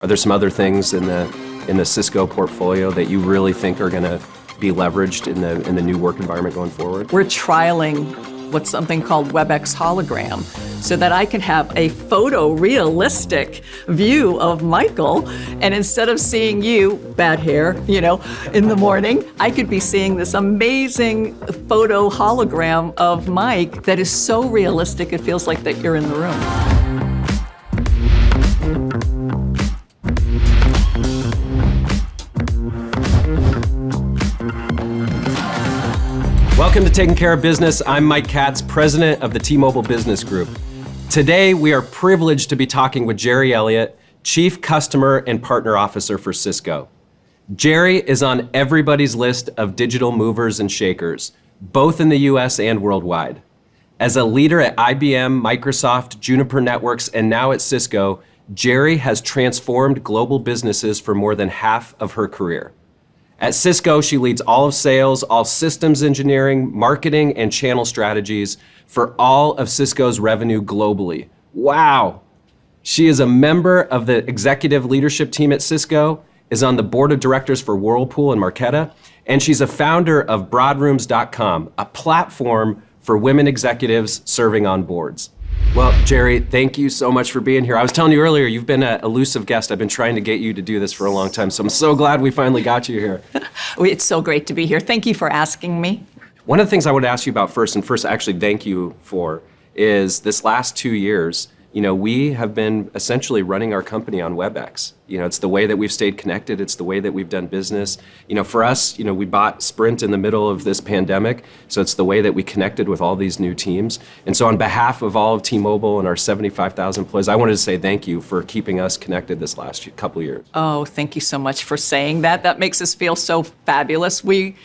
Are there some other things in the Cisco portfolio that you really think are going to be leveraged in the new work environment going forward? We're trialing what's something called WebEx Hologram, so that I can have a photorealistic view of Michael, and instead of seeing you, bad hair, in the morning, I could be seeing this amazing photo hologram of Mike that is so realistic it feels like that you're in the room. Welcome to Taking Care of Business. I'm Mike Katz, president of the T-Mobile Business Group. Today, we are privileged to be talking with Jerry Elliott, Chief Customer and Partner Officer for Cisco. Jerry is on everybody's list of digital movers and shakers, both in the US and worldwide. As a leader at IBM, Microsoft, Juniper Networks, and now at Cisco, Jerry has transformed global businesses for more than half of her career. At Cisco, she leads all of sales, all systems engineering, marketing, and channel strategies for all of Cisco's revenue globally. Wow! She is a member of the executive leadership team at Cisco, is on the board of directors for Whirlpool and Marqeta, and she's a founder of Broadrooms.com, a platform for women executives serving on boards. Well, Jerry, thank you so much for being here. I was telling you earlier, you've been an elusive guest. I've been trying to get you to do this for a long time, so I'm so glad we finally got you here. It's so great to be here. Thank you for asking me. One of the things I would ask you about first actually thank you for, is this last 2 years, we have been essentially running our company on WebEx. It's the way that we've stayed connected. It's the way that we've done business. For us, we bought Sprint in the middle of this pandemic. So it's the way that we connected with all these new teams. And so on behalf of all of T-Mobile and our 75,000 employees, I wanted to say thank you for keeping us connected this last couple of years. Oh, thank you so much for saying that. That makes us feel so fabulous. We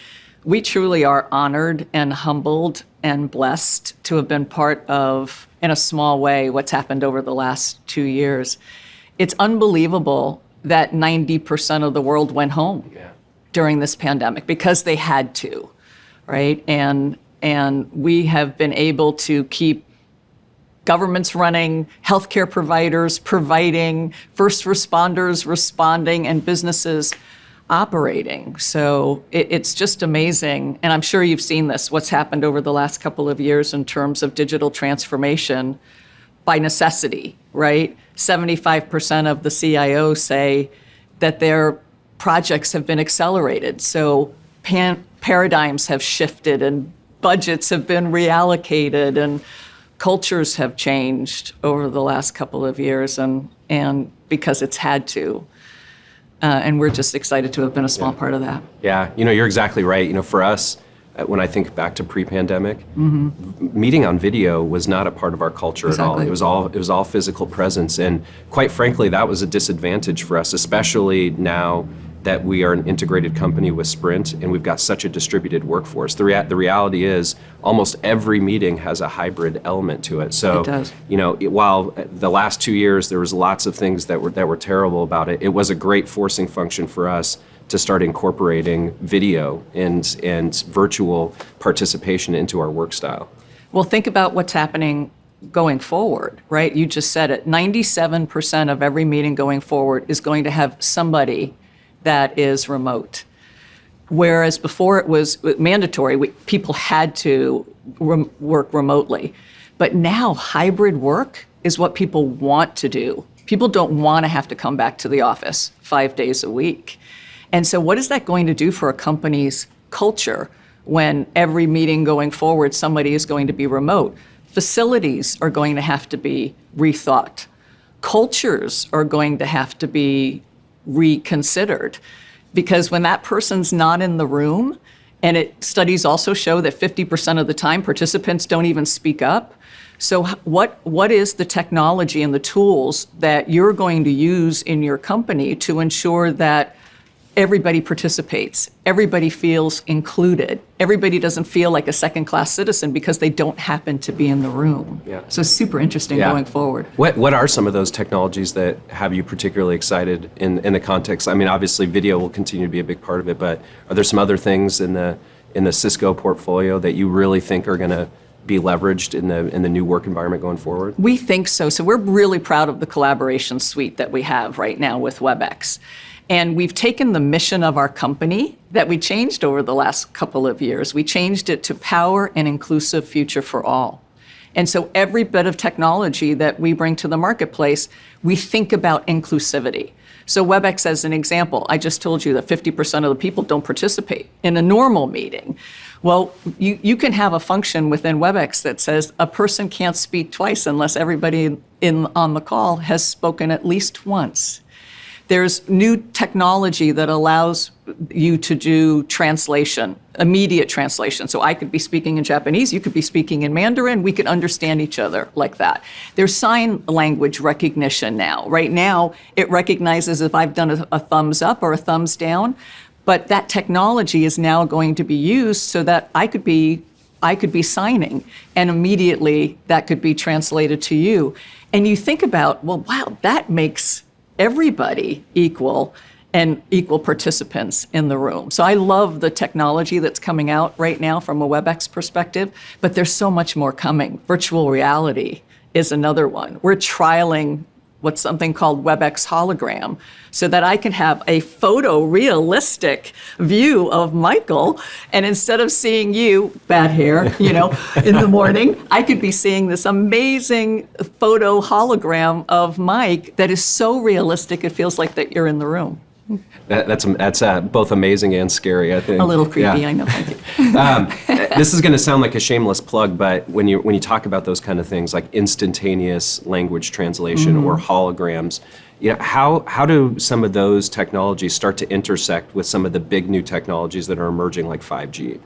truly are honored and humbled and blessed to have been part of, in a small way, what's happened over the last 2 years. It's unbelievable that 90% of the world went home during this pandemic because they had to, right? And we have been able to keep governments running, healthcare providers providing, first responders responding, and businesses operating. So it's just amazing. And I'm sure you've seen this, what's happened over the last couple of years in terms of digital transformation by necessity, right? 75% of the CIOs say that their projects have been accelerated. So paradigms have shifted and budgets have been reallocated and cultures have changed over the last couple of years and because it's had to. And we're just excited to have been a small part of that. Yeah, you're exactly right. For us, when I think back to pre-pandemic, meeting on video was not a part of our culture at all. It was all physical presence, and quite frankly, that was a disadvantage for us, especially now that we are an integrated company with Sprint and we've got such a distributed workforce. The reality is almost every meeting has a hybrid element to it. So, it does. While the last 2 years there was lots of things that were terrible about it, it was a great forcing function for us to start incorporating video and virtual participation into our work style. Well, think about what's happening going forward, right? You just said it. 97% of every meeting going forward is going to have somebody that is remote. Whereas before it was mandatory, people had to work remotely. But now hybrid work is what people want to do. People don't want to have to come back to the office 5 days a week. And so what is that going to do for a company's culture when every meeting going forward, somebody is going to be remote? Facilities are going to have to be rethought. Cultures are going to have to be reconsidered, because when that person's not in the room, and studies also show that 50% of the time participants don't even speak up. So what is the technology and the tools that you're going to use in your company to ensure that everybody participates, everybody feels included, everybody doesn't feel like a second-class citizen because they don't happen to be in the room? Yeah. So super interesting going forward. What are some of those technologies that have you particularly excited in the context? I mean, obviously video will continue to be a big part of it, but are there some other things in the Cisco portfolio that you really think are going to be leveraged in the new work environment going forward? We think so. So we're really proud of the collaboration suite that we have right now with WebEx. And we've taken the mission of our company that we changed over the last couple of years. We changed it to power an inclusive future for all. And so every bit of technology that we bring to the marketplace, we think about inclusivity. So WebEx, as an example, I just told you that 50% of the people don't participate in a normal meeting. Well, you can have a function within WebEx that says a person can't speak twice unless everybody on the call has spoken at least once. There's new technology that allows you to do translation, immediate translation. So I could be speaking in Japanese, you could be speaking in Mandarin, we could understand each other like that. There's sign language recognition now. Right now, it recognizes if I've done a thumbs up or a thumbs down, but that technology is now going to be used so that I could be signing, and immediately that could be translated to you. And you think about, well, wow, that makes everybody equal and equal participants in the room. So I love the technology that's coming out right now from a WebEx perspective, but there's so much more coming. Virtual reality is another one. We're trialing what's something called WebEx hologram, so that I can have a photorealistic view of Michael, and instead of seeing you, bad hair, in the morning, I could be seeing this amazing photo hologram of Mike that is so realistic it feels like that you're in the room. That's both amazing and scary, I think. A little creepy, Yeah. I know. Thank you. This is going to sound like a shameless plug, but when you talk about those kind of things like instantaneous language translation or holograms, how do some of those technologies start to intersect with some of the big new technologies that are emerging like 5G?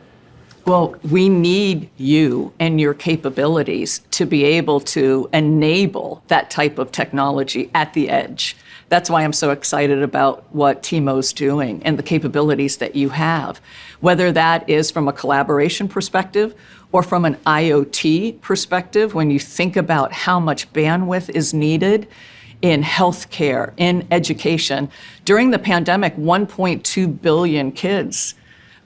Well, we need you and your capabilities to be able to enable that type of technology at the edge. That's why I'm so excited about what T-Mo's doing and the capabilities that you have, whether that is from a collaboration perspective or from an IoT perspective. When you think about how much bandwidth is needed in healthcare, in education, during the pandemic, 1.2 billion kids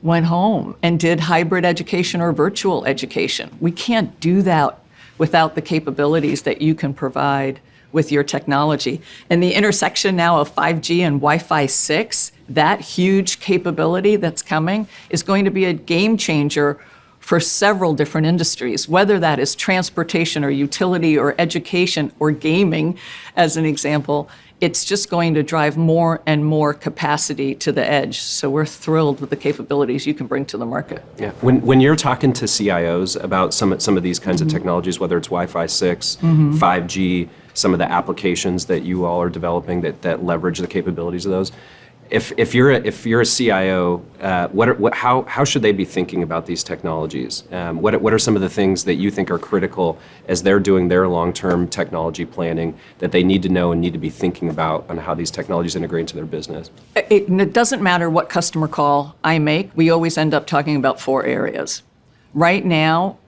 went home and did hybrid education or virtual education. We can't do that without the capabilities that you can provide with your technology. And the intersection now of 5G and Wi-Fi 6, that huge capability that's coming is going to be a game changer for several different industries, whether that is transportation or utility or education or gaming, as an example. It's just going to drive more and more capacity to the edge. So we're thrilled with the capabilities you can bring to the market. Yeah. When you're talking to CIOs about some of these kinds of technologies, whether it's Wi-Fi 6, 5G, some of the applications that you all are developing that leverage the capabilities of those, if you're a CIO, how should they be thinking about these technologies? What are some of the things that you think are critical as they're doing their long-term technology planning that they need to know and need to be thinking about on how these technologies integrate into their business? It doesn't matter what customer call I make, we always end up talking about 4 areas. Right now,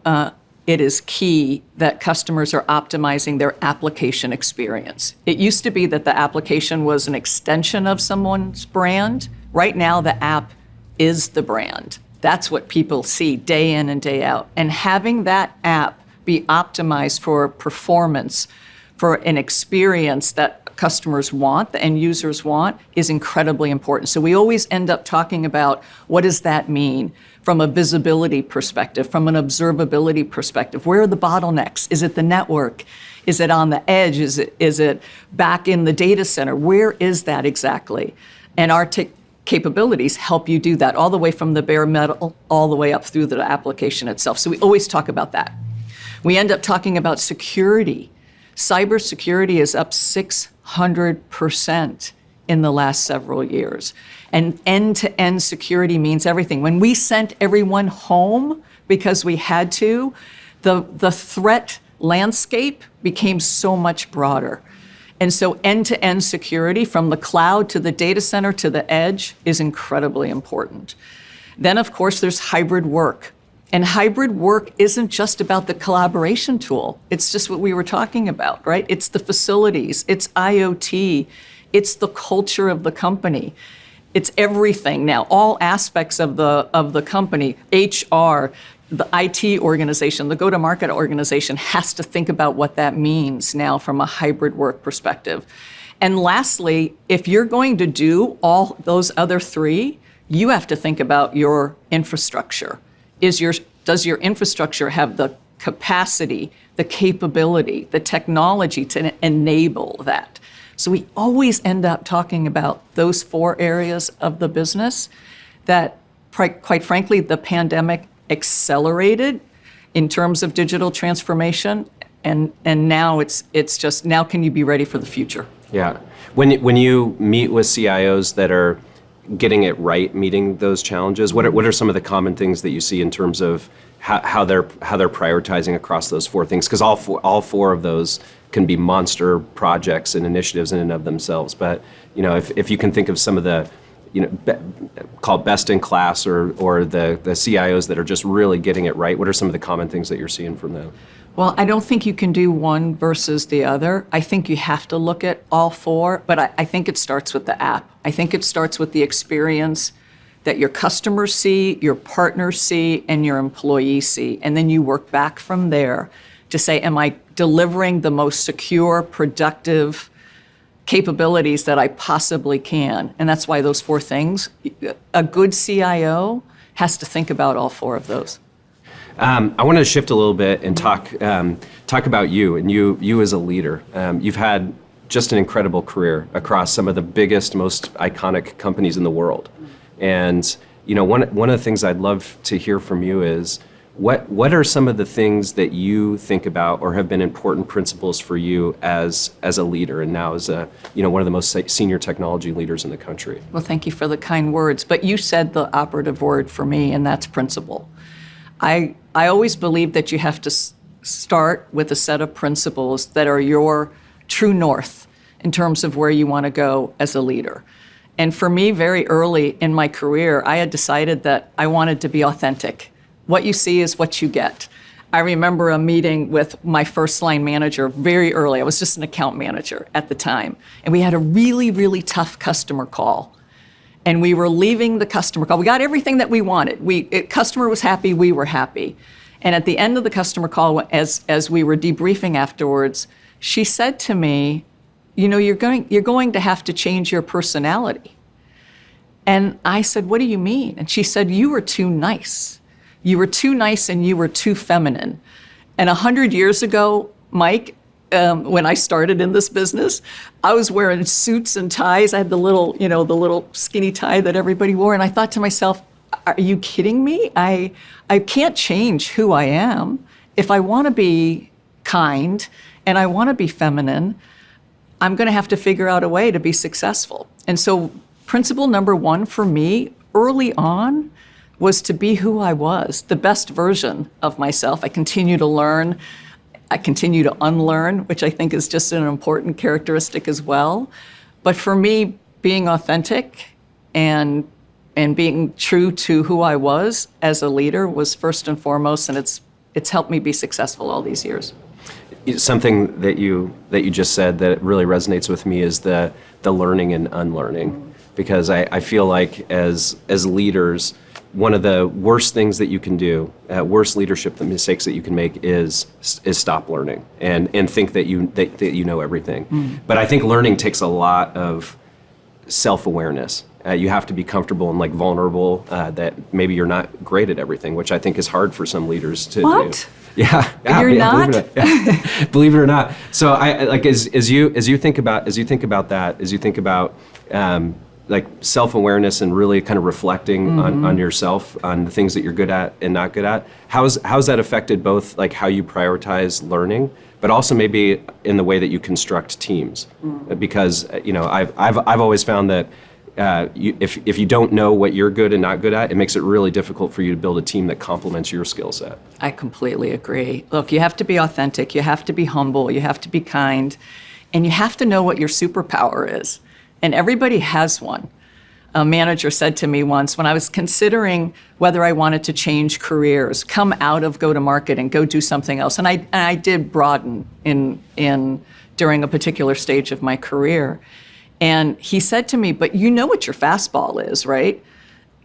it is key that customers are optimizing their application experience. It used to be that the application was an extension of someone's brand. Right now, the app is the brand. That's what people see day in and day out. And having that app be optimized for performance, for an experience that customers want, the end users want, is incredibly important. So we always end up talking about what does that mean from a visibility perspective, from an observability perspective. Where are the bottlenecks? Is it the network? Is it on the edge? Is it back in the data center? Where is that exactly? And our capabilities help you do that, all the way from the bare metal, all the way up through the application itself. So we always talk about that. We end up talking about security. Cybersecurity is up 600% in the last several years. And end-to-end security means everything. When we sent everyone home because we had to, the threat landscape became so much broader. And so end-to-end security from the cloud to the data center to the edge is incredibly important. Then, of course, there's hybrid work. And hybrid work isn't just about the collaboration tool. It's just what we were talking about, right? It's the facilities, it's IoT, it's the culture of the company. It's everything now, all aspects of the company, HR, the IT organization, the go-to-market organization has to think about what that means now from a hybrid work perspective. And lastly, if you're going to do all those other three, you have to think about your infrastructure. Does your infrastructure have the capacity, the capability, the technology to enable that? So we always end up talking about those 4 areas of the business that, quite frankly, the pandemic accelerated in terms of digital transformation. And now it's just, now can you be ready for the future? Yeah. When you meet with CIOs that are getting it right, meeting those challenges, what are some of the common things that you see in terms of how they're prioritizing across those 4 things? Because all four of those can be monster projects and initiatives in and of themselves. But if you can think of some of the called best in class or the CIOs that are just really getting it right, what are some of the common things that you're seeing from them? Well, I don't think you can do one versus the other. I think you have to look at all 4, but I think it starts with the app. I think it starts with the experience that your customers see, your partners see, and your employees see. And then you work back from there to say, am I delivering the most secure, productive capabilities that I possibly can? And that's why those 4 things, a good CIO has to think about all 4 of those. I want to shift a little bit and talk about you and you as a leader. You've had just an incredible career across some of the biggest, most iconic companies in the world. And one of the things I'd love to hear from you is what are some of the things that you think about or have been important principles for you as a leader and now as one of the most senior technology leaders in the country? Well, thank you for the kind words, but you said the operative word for me, and that's principle. I always believe that you have to start with a set of principles that are your true north in terms of where you want to go as a leader. And for me, very early in my career, I had decided that I wanted to be authentic. What you see is what you get. I remember a meeting with my first line manager very early. I was just an account manager at the time. And we had a really, really tough customer call. And we were leaving the customer call. We got everything that we wanted. Customer was happy, we were happy. And at the end of the customer call, as we were debriefing afterwards, she said to me, you're going to have to change your personality. And I said, what do you mean? And she said, you were too nice. You were too nice and you were too feminine. And 100 years ago, Mike, when I started in this business, I was wearing suits and ties. I had the little skinny tie that everybody wore. And I thought to myself, are you kidding me? I can't change who I am. If I want to be kind and I want to be feminine, I'm going to have to figure out a way to be successful. And so principle number 1 for me early on was to be who I was, the best version of myself. I continue to learn. I continue to unlearn, which I think is just an important characteristic as well. But for me, being authentic and being true to who I was as a leader was first and foremost, and it's helped me be successful all these years. Something that you just said that really resonates with me is the learning and unlearning, because I feel like as leaders, one of the worst things that you can do, worst leadership, the mistakes that you can make is stop learning and think that you know everything. But I think learning takes a lot of self-awareness. You have to be comfortable and vulnerable that maybe you're not great at everything, which I think is hard for some leaders to What? do. Yeah, You're not? Believe it or not. So as you think about that, as you think about self-awareness and really kind of reflecting on yourself, on the things that you're good at and not good at, how's that affected both how you prioritize learning, but also maybe in the way that you construct teams? Because I've always found that if you don't know what you're good and not good at, it makes it really difficult for you to build a team that complements your skill set. I completely agree. Look, you have to be authentic, you have to be humble, you have to be kind, and you have to know what your superpower is. And everybody has one. A manager said to me once when I was considering whether I wanted to change careers, come out of go-to-market and go do something else. And I did broaden in during a particular stage of my career. And he said to me, but you know what your fastball is, right?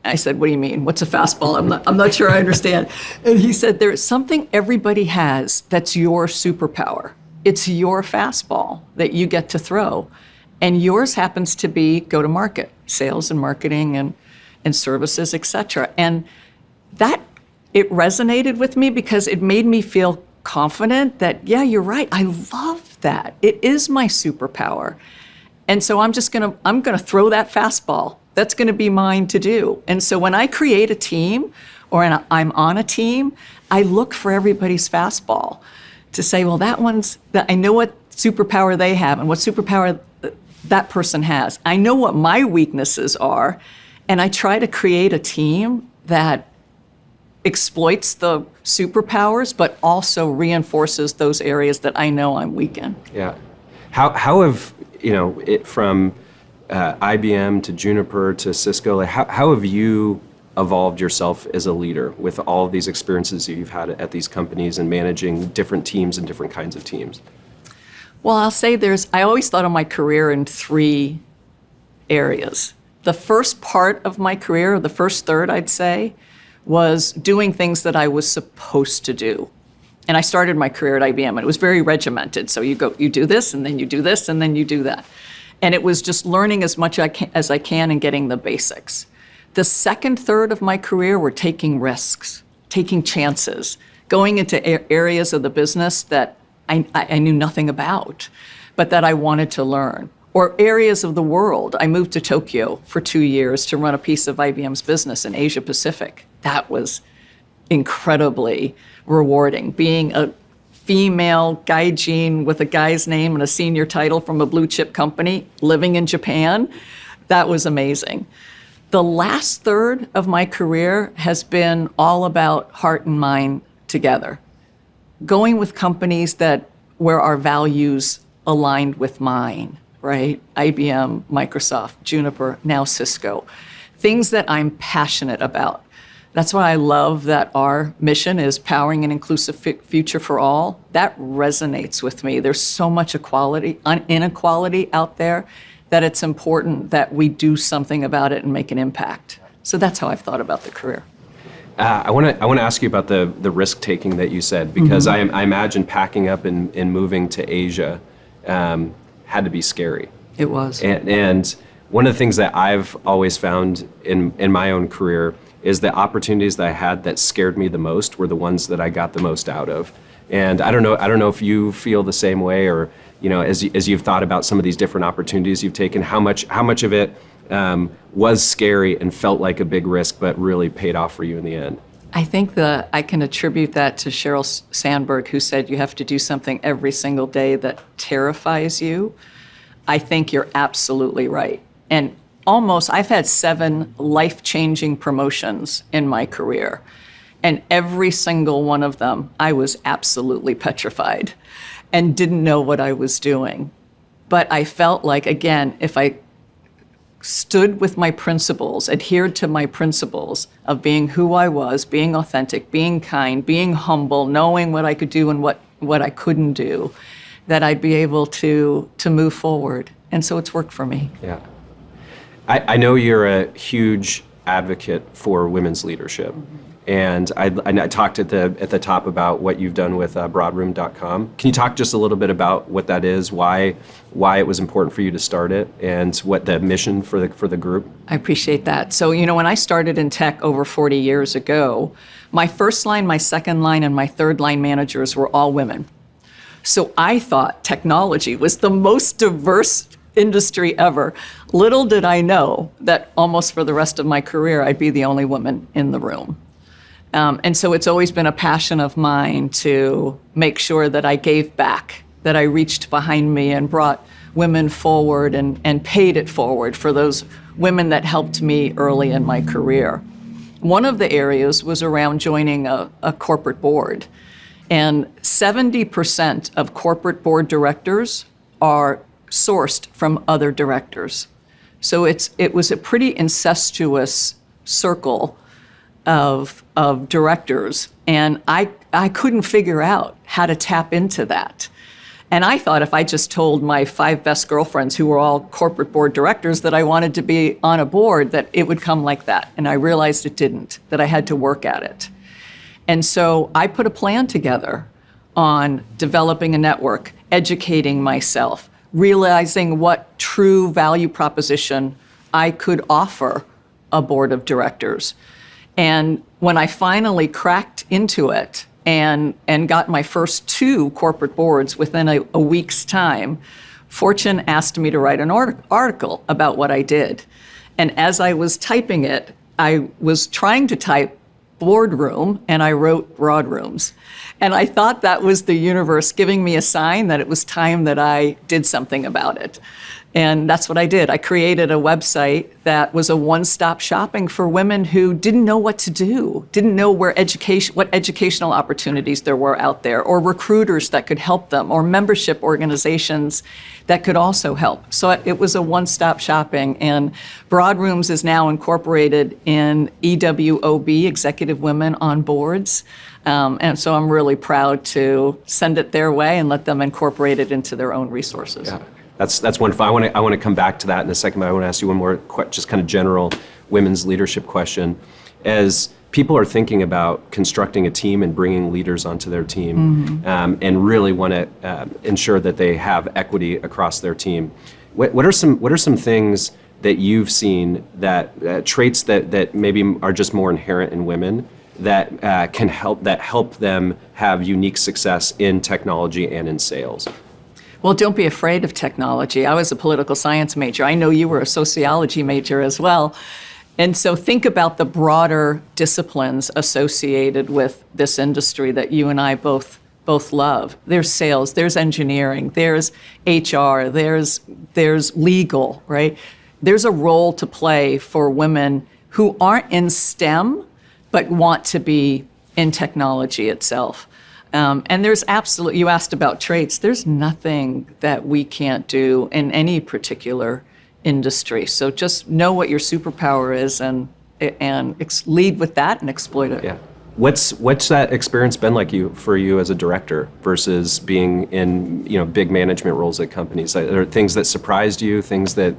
I said, what do you mean? What's a fastball? I'm not sure I understand. And he said, there's something everybody has that's your superpower. It's your fastball that you get to throw. And yours happens to be go to market, sales and marketing and services, et cetera. And that, it resonated with me because it made me feel confident that, yeah, you're right. I love that. It is my superpower. And so I'm gonna throw that fastball. That's gonna be mine to do. And so when I create a team or I'm on a team, I look for everybody's fastball to say, well, I know what superpower they have and what superpower that person has. I know what my weaknesses are, and I try to create a team that exploits the superpowers, but also reinforces those areas that I know I'm weak in. Yeah. How have, it from IBM to Juniper to Cisco, like how have you evolved yourself as a leader with all of these experiences that you've had at these companies and managing different teams and different kinds of teams? Well, I'll say I always thought of my career in 3 areas. The first part of my career, the first third, I'd say, was doing things that I was supposed to do. And I started my career at IBM, and it was very regimented. So you do this, and then you do this, and then you do that. And it was just learning as much as I can and getting the basics. The second third of my career were taking risks, taking chances, going into areas of the business that I knew nothing about, but that I wanted to learn. Or areas of the world. I moved to Tokyo for 2 years to run a piece of IBM's business in Asia Pacific. That was incredibly rewarding. Being a female gaijin with a guy's name and a senior title from a blue chip company, living in Japan, that was amazing. The last third of my career has been all about heart and mind together. Going with companies where our values aligned with mine, right? IBM, Microsoft, Juniper, now Cisco. Things that I'm passionate about. That's why I love that our mission is powering an inclusive future for all. That resonates with me. There's so much inequality out there that it's important that we do something about it and make an impact. So that's how I've thought about the career. I want to ask you about the risk taking that you said, because I imagine packing up and moving to Asia had to be scary. It was. And one of the things that I've always found in my own career is the opportunities that I had that scared me the most were the ones that I got the most out of. And I don't know if you feel the same way, or as you've thought about some of these different opportunities you've taken, how much of it was scary and felt like a big risk, but really paid off for you in the end? I think I can attribute that to Sheryl Sandberg, who said you have to do something every single day that terrifies you. I think you're absolutely right. And I've had 7 life-changing promotions in my career. And every single one of them, I was absolutely petrified and didn't know what I was doing. But I felt like, again, if I stood with my principles, adhered to my principles of being who I was, being authentic, being kind, being humble, knowing what I could do and what I couldn't do, that I'd be able to move forward. And so it's worked for me. Yeah. I know you're a huge advocate for women's leadership. And I talked at the top about what you've done with Broadroom.com. Can you talk just a little bit about what that is, why it was important for you to start it, and what the mission for the group? I appreciate that. So, when I started in tech over 40 years ago, my first line, my second line, and my third line managers were all women. So I thought technology was the most diverse industry ever. Little did I know that almost for the rest of my career, I'd be the only woman in the room. And so it's always been a passion of mine to make sure that I gave back, that I reached behind me and brought women forward and paid it forward for those women that helped me early in my career. One of the areas was around joining a corporate board. And 70% of corporate board directors are sourced from other directors. So it was a pretty incestuous circle of directors, and I couldn't figure out how to tap into that. And I thought if I just told my 5 best girlfriends who were all corporate board directors that I wanted to be on a board, that it would come like that. And I realized it didn't, that I had to work at it. And so I put a plan together on developing a network, educating myself, realizing what true value proposition I could offer a board of directors. And when I finally cracked into it and got my first 2 corporate boards within a week's time, Fortune asked me to write an article about what I did. And as I was typing it, I was trying to type boardroom, and I wrote broadrooms. And I thought that was the universe giving me a sign that it was time that I did something about it. And that's what I did. I created a website that was a one-stop shopping for women who didn't know what to do, didn't know what educational opportunities there were out there, or recruiters that could help them, or membership organizations that could also help. So it was a one-stop shopping. And Broadrooms is now incorporated in EWOB, Executive Women on Boards. And so I'm really proud to send it their way and let them incorporate it into their own resources. Yeah. That's wonderful. I want to come back to that in a second, but I want to ask you one more just kind of general women's leadership question. As people are thinking about constructing a team and bringing leaders onto their team, and really want to ensure that they have equity across their team, what are some things that you've seen, that traits that maybe are just more inherent in women that can help them have unique success in technology and in sales? Well, don't be afraid of technology. I was a political science major. I know you were a sociology major as well. And so think about the broader disciplines associated with this industry that you and I both love. There's sales, there's engineering, there's HR, there's legal, right? There's a role to play for women who aren't in STEM, but want to be in technology itself. And there's absolutely, you asked about traits, there's nothing that we can't do in any particular industry. So just know what your superpower is and lead with that and exploit it. Yeah. What's that experience been like for you as a director versus being in big management roles at companies? Are there things that surprised you, things that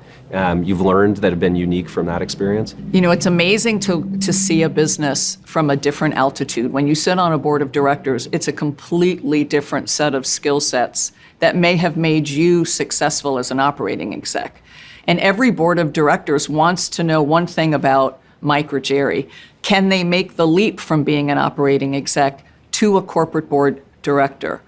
you've learned that have been unique from that experience? It's amazing to see a business from a different altitude. When you sit on a board of directors, it's a completely different set of skill sets that may have made you successful as an operating exec. And every board of directors wants to know one thing about Mike or Jerry. Can they make the leap from being an operating exec to a corporate board director?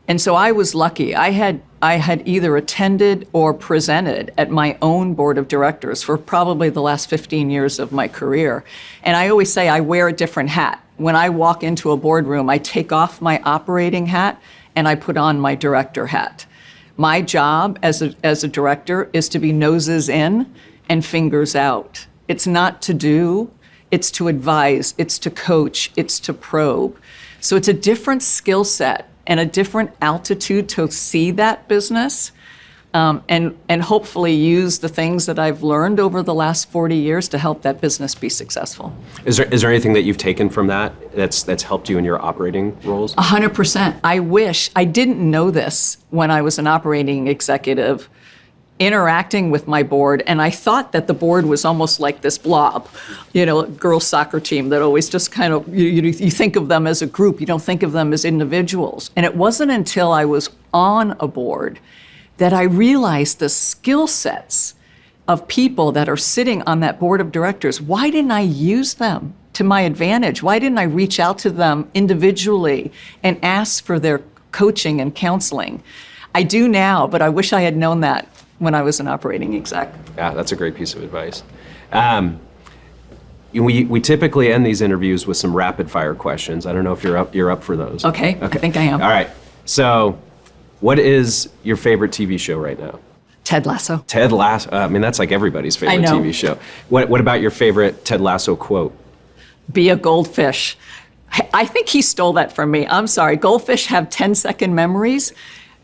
And so I was lucky. I had either attended or presented at my own board of directors for probably the last 15 years of my career. And I always say I wear a different hat. When I walk into a boardroom, I take off my operating hat and I put on my director hat. My job as a director is to be noses in and fingers out. It's not to do, it's to advise, it's to coach, it's to probe. So it's a different skill set and a different altitude to see that business, and hopefully use the things that I've learned over the last 40 years to help that business be successful. Is there anything that you've taken from that's helped you in your operating roles? 100%. I wish I didn't know this when I was an operating executive, interacting with my board, and I thought that the board was almost like this blob, girls' soccer team that always just kind of, you think of them as a group, you don't think of them as individuals. And it wasn't until I was on a board that I realized the skill sets of people that are sitting on that board of directors. Why didn't I use them to my advantage? Why didn't I reach out to them individually and ask for their coaching and counseling? I do now, but I wish I had known that when I was an operating exec. Yeah, that's a great piece of advice. We typically end these interviews with some rapid fire questions. I don't know if you're up for those. Okay, I think I am. All right. So, what is your favorite TV show right now? Ted Lasso. Ted Lasso. That's like everybody's favorite TV show. What about your favorite Ted Lasso quote? Be a goldfish. I think he stole that from me. I'm sorry. Goldfish have 10-second memories.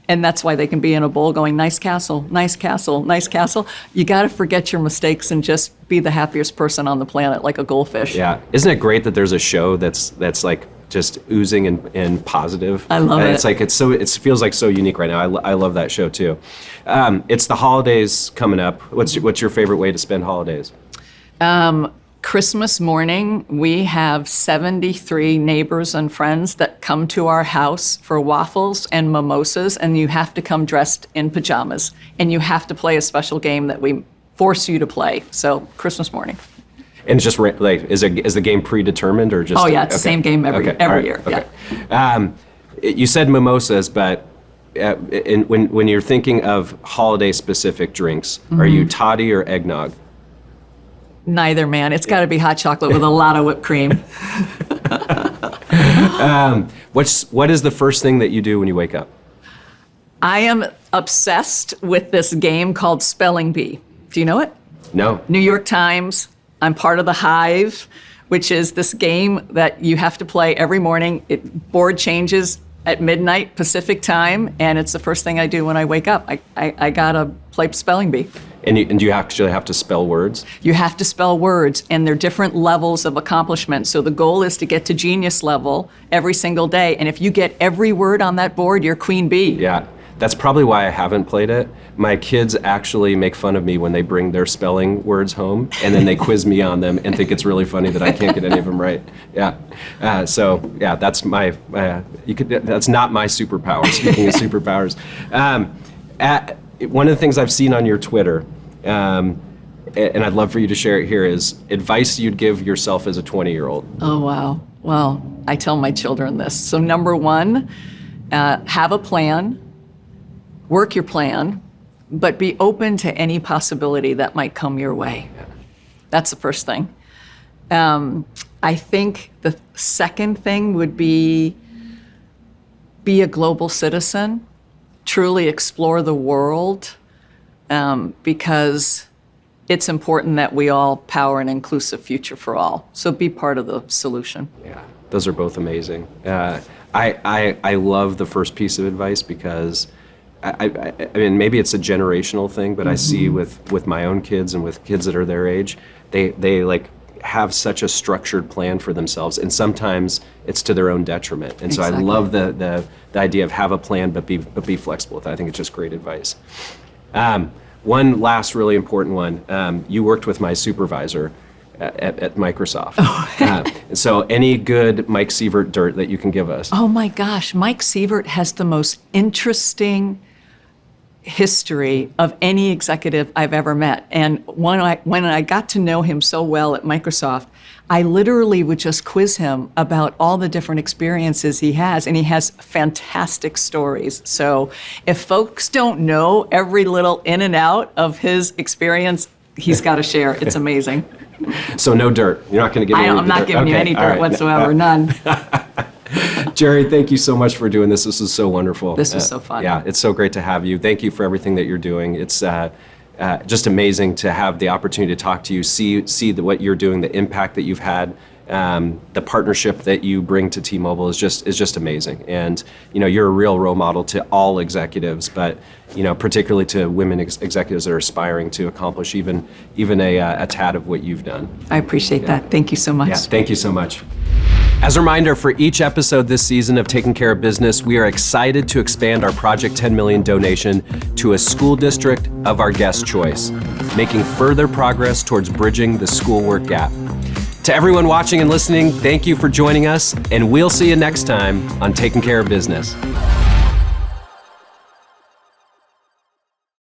And that's why they can be in a bowl going, nice castle, nice castle, nice castle. You got to forget your mistakes and just be the happiest person on the planet, like a goldfish. Yeah. Isn't it great that there's a show that's like just oozing and positive. I love it. It's like it feels like so unique right now. I love that show too. It's the holidays coming up. What's your favorite way to spend holidays? Christmas morning, we have 73 neighbors and friends that come to our house for waffles and mimosas, and you have to come dressed in pajamas, and you have to play a special game that we force you to play. So Christmas morning. And it's just like, is the game predetermined or just? Oh yeah, it's the same game every right, year. Okay. Yeah. You said mimosas, but when you're thinking of holiday-specific drinks, are you toddy or eggnog? Neither, man. It's got to be hot chocolate with a lot of whipped cream. What is the first thing that you do when you wake up? I am obsessed with this game called Spelling Bee. Do you know it? No. New York Times. I'm part of the Hive, which is this game that you have to play every morning. Board changes at midnight Pacific time, and it's the first thing I do when I wake up. I gotta play Spelling Bee. And you actually have to spell words? You have to spell words, and they're different levels of accomplishment. So the goal is to get to genius level every single day. And if you get every word on that board, you're queen bee. Yeah, that's probably why I haven't played it. My kids actually make fun of me when they bring their spelling words home, and then they quiz me on them and think it's really funny that I can't get any of them right. Yeah, that's that's not my superpower. Speaking of superpowers, one of the things I've seen on your Twitter, and I'd love for you to share it here, is advice you'd give yourself as a 20-year-old. Oh, wow. Well, I tell my children this. So number one, have a plan, work your plan, but be open to any possibility that might come your way. That's the first thing. I think the second thing would be a global citizen. Truly explore the world, because it's important that we all power an inclusive future for all. So be part of the solution. Yeah, those are both amazing. I love the first piece of advice because I mean, maybe it's a generational thing, but I see with my own kids and with kids that are their age, they like have such a structured plan for themselves, and sometimes it's to their own detriment. And so I love the idea of have a plan, but be flexible with it. I think it's just great advice. One last really important one. You worked with my supervisor at Microsoft. So any good Mike Sievert dirt that you can give us? Oh my gosh, Mike Sievert has the most interesting history of any executive I've ever met. And when I got to know him so well at Microsoft, I literally would just quiz him about all the different experiences he has, and he has fantastic stories. So if folks don't know every little in and out of his experience, he's got to share. It's amazing. So no dirt. You're not going to give me any dirt. I'm not giving you any dirt whatsoever, none. Jerry, thank you so much for doing this. This is so wonderful. This was so fun. Yeah, it's so great to have you. Thank you for everything that you're doing. It's just amazing to have the opportunity to talk to you, see what you're doing, the impact that you've had. The partnership that you bring to T-Mobile is just amazing. And you're a real role model to all executives, but particularly to women executives that are aspiring to accomplish even a tad of what you've done. I appreciate that. Thank you so much. Yeah, thank you so much. As a reminder, for each episode this season of Taking Care of Business, we are excited to expand our Project 10 Million donation to a school district of our guest choice, making further progress towards bridging the schoolwork gap. To everyone watching and listening, thank you for joining us, and we'll see you next time on Taking Care of Business.